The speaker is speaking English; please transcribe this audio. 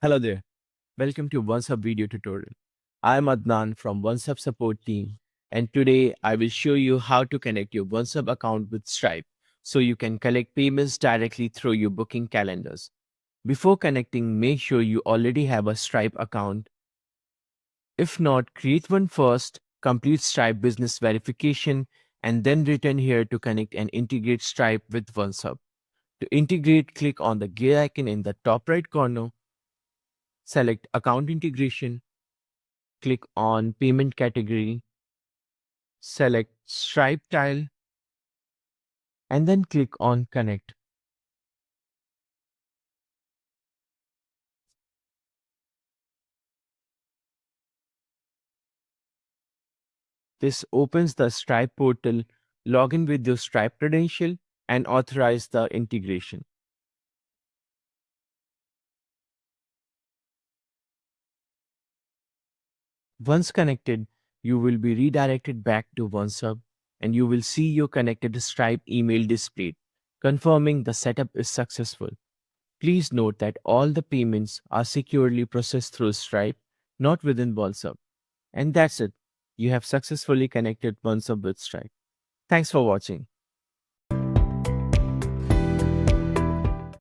Hello there. Welcome to OnceHub video tutorial. I am Adnan from OnceHub Support Team, and today I will show you how to connect your OnceHub account with Stripe so you can collect payments directly through your booking calendars. Before connecting, make sure you already have a Stripe account. If not, create one first, complete Stripe business verification, and then return here to connect and integrate Stripe with OnceHub. To integrate, click on the gear icon in the top right corner, select Account Integration, click on Payment Category, select Stripe tile, and then click on Connect. This opens the Stripe portal, log in with your Stripe credential, and authorize the integration. Once connected, you will be redirected back to OnceHub and you will see your connected Stripe email displayed, confirming the setup is successful. Please note that all the payments are securely processed through Stripe, not within OnceHub. And that's it. You have successfully connected OnceHub with Stripe. Thanks for watching.